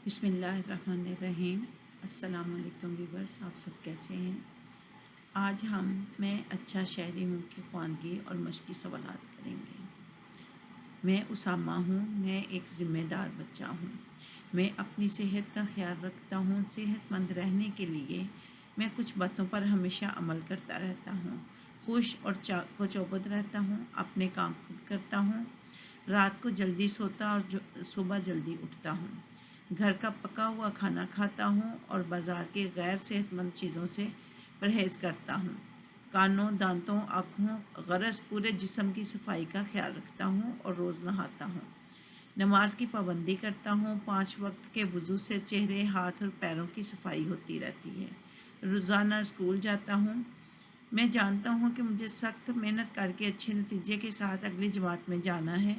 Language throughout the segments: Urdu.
بسم اللہ الرحمن الرحیم۔ السلام علیکم ویورس، آپ سب کیسے ہیں؟ آج میں اچھا شہری ہوں کی خواندگی اور مشقی سوالات کریں گے۔ میں اسامہ ہوں، میں ایک ذمہ دار بچہ ہوں۔ میں اپنی صحت کا خیال رکھتا ہوں۔ صحت مند رہنے کے لیے میں کچھ باتوں پر ہمیشہ عمل کرتا رہتا ہوں۔ خوش اور چوبند رہتا ہوں۔ اپنے کام خود کرتا ہوں۔ رات کو جلدی سوتا اور صبح جلدی اٹھتا ہوں۔ گھر کا پکا ہوا کھانا کھاتا ہوں اور بازار کے غیر صحت مند چیزوں سے پرہیز کرتا ہوں۔ کانوں، دانتوں، آنکھوں غرض پورے جسم کی صفائی کا خیال رکھتا ہوں اور روز نہاتا ہوں۔ نماز کی پابندی کرتا ہوں۔ 5 وقت کے وضو سے چہرے، ہاتھ اور پیروں کی صفائی ہوتی رہتی ہے۔ روزانہ اسکول جاتا ہوں۔ میں جانتا ہوں کہ مجھے سخت محنت کر کے اچھے نتیجے کے ساتھ اگلی جماعت میں جانا ہے۔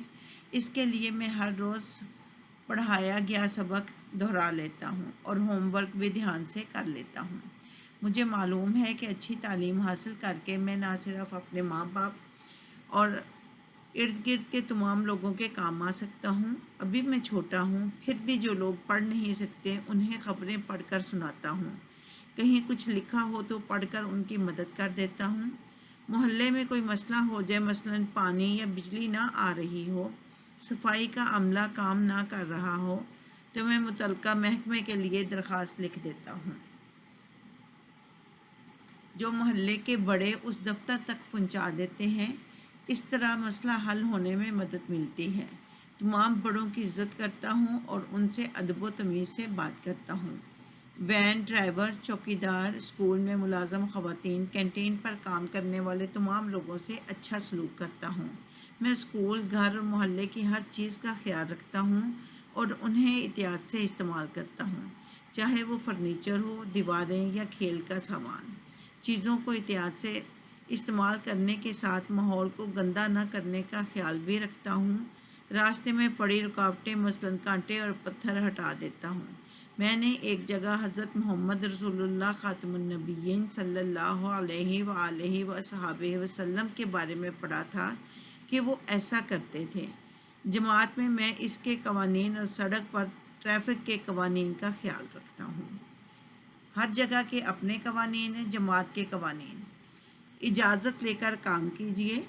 اس کے لیے میں ہر روز پڑھایا گیا سبق دہرا لیتا ہوں اور ہوم ورک بھی دھیان سے کر لیتا ہوں۔ مجھے معلوم ہے کہ اچھی تعلیم حاصل کر کے میں نہ صرف اپنے ماں باپ اور ارد گرد کے تمام لوگوں کے کام آ سکتا ہوں۔ ابھی میں چھوٹا ہوں، پھر بھی جو لوگ پڑھ نہیں سکتے انہیں خبریں پڑھ کر سناتا ہوں۔ کہیں کچھ لکھا ہو تو پڑھ کر ان کی مدد کر دیتا ہوں۔ محلے میں کوئی مسئلہ ہو جائے، مثلاً پانی یا بجلی نہ آ رہی ہو، صفائی کا عملہ کام نہ کر رہا ہو، تو میں متعلقہ محکمے کے لیے درخواست لکھ دیتا ہوں۔ جو محلے کے بڑے اس دفتر تک پہنچا دیتے ہیں۔ اس طرح مسئلہ حل ہونے میں مدد ملتی ہے۔ تمام بڑوں کی عزت کرتا ہوں اور ان سے ادب و تمیز سے بات کرتا ہوں۔ وین ڈرائیور، چوکیدار، اسکول میں ملازم خواتین، کینٹین پر کام کرنے والے تمام لوگوں سے اچھا سلوک کرتا ہوں۔ میں اسکول، گھر اور محلے کی ہر چیز کا خیال رکھتا ہوں اور انہیں احتیاط سے استعمال کرتا ہوں، چاہے وہ فرنیچر ہو، دیواریں یا کھیل کا سامان۔ چیزوں کو احتیاط سے استعمال کرنے کے ساتھ ماحول کو گندا نہ کرنے کا خیال بھی رکھتا ہوں۔ راستے میں پڑی رکاوٹیں، مثلاً کانٹے اور پتھر، ہٹا دیتا ہوں۔ میں نے ایک جگہ حضرت محمد رسول اللہ خاتم النبیین صلی اللہ علیہ وآلہ وصحبہ وسلم کے بارے میں پڑھا تھا کہ وہ ایسا کرتے تھے۔ جماعت میں اس کے قوانین اور سڑک پر ٹریفک کے قوانین کا خیال رکھتا ہوں۔ ہر جگہ کے اپنے قوانین ہیں۔ جماعت کے قوانین: اجازت لے کر کام کیجیے،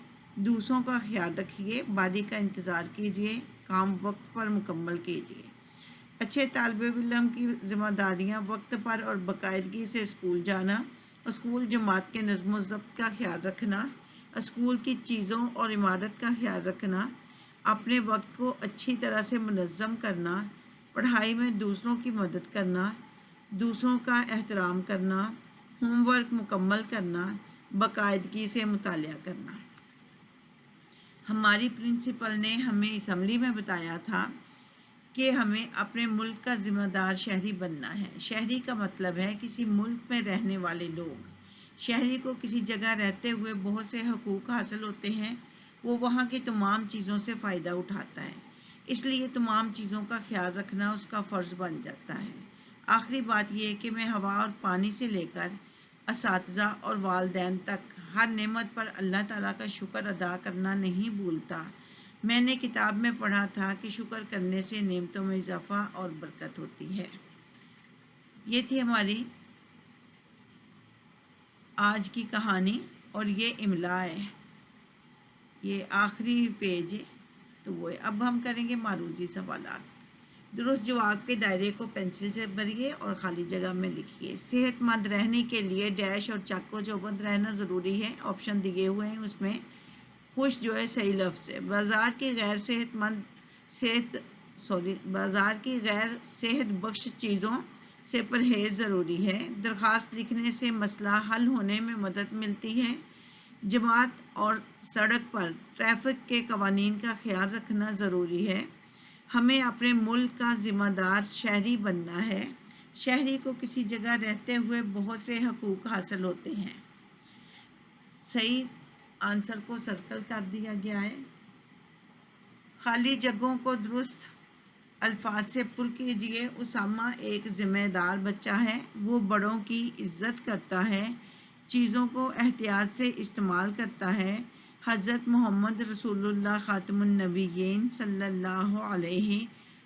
دوسروں کا خیال رکھیے، باری کا انتظار کیجیے، کام وقت پر مکمل کیجیے۔ اچھے طالب علم کی ذمہ داریاں: وقت پر اور باقاعدگی سے اسکول جانا، اسکول جماعت کے نظم و ضبط کا خیال رکھنا، اسکول کی چیزوں اور عمارت کا خیال رکھنا، اپنے وقت کو اچھی طرح سے منظم کرنا، پڑھائی میں دوسروں کی مدد کرنا، دوسروں کا احترام کرنا، ہوم ورک مکمل کرنا، باقاعدگی سے مطالعہ کرنا۔ ہماری پرنسپل نے ہمیں اسمبلی میں بتایا تھا کہ ہمیں اپنے ملک کا ذمہ دار شہری بننا ہے۔ شہری کا مطلب ہے کسی ملک میں رہنے والے لوگ۔ شہری کو کسی جگہ رہتے ہوئے بہت سے حقوق حاصل ہوتے ہیں۔ وہ وہاں کی تمام چیزوں سے فائدہ اٹھاتا ہے، اس لیے تمام چیزوں کا خیال رکھنا اس کا فرض بن جاتا ہے۔ آخری بات یہ کہ میں ہوا اور پانی سے لے کر اساتذہ اور والدین تک ہر نعمت پر اللہ تعالیٰ کا شکر ادا کرنا نہیں بھولتا۔ میں نے کتاب میں پڑھا تھا کہ شکر کرنے سے نعمتوں میں اضافہ اور برکت ہوتی ہے۔ یہ تھی ہماری آج کی کہانی اور یہ املا ہے، یہ آخری پیج ہے۔ تو وہ اب ہم کریں گے معروضی سوالات۔ درست جواب کے دائرے کو پینسل سے بھریے اور خالی جگہ میں لکھیے۔ صحت مند رہنے کے لیے ڈیش اور چاق و چوبند رہنا ضروری ہے۔ آپشن دیے ہوئے ہیں، اس میں خوش جو ہے صحیح لفظ ہے۔ بازار کی غیر صحت بخش چیزوں سے پرہیز ضروری ہے۔ درخواست لکھنے سے مسئلہ حل ہونے میں مدد ملتی ہے۔ جماعت اور سڑک پر ٹریفک کے قوانین کا خیال رکھنا ضروری ہے۔ ہمیں اپنے ملک کا ذمہ دار شہری بننا ہے۔ شہری کو کسی جگہ رہتے ہوئے بہت سے حقوق حاصل ہوتے ہیں۔ صحیح آنسر کو سرکل کر دیا گیا ہے۔ خالی جگہوں کو درست الفاظ سے پر کیجیے۔ اسامہ ایک ذمہ دار بچہ ہے۔ وہ بڑوں کی عزت کرتا ہے، چیزوں کو احتیاط سے استعمال کرتا ہے۔ حضرت محمد رسول اللہ خاتم النبیین صلی اللہ علیہ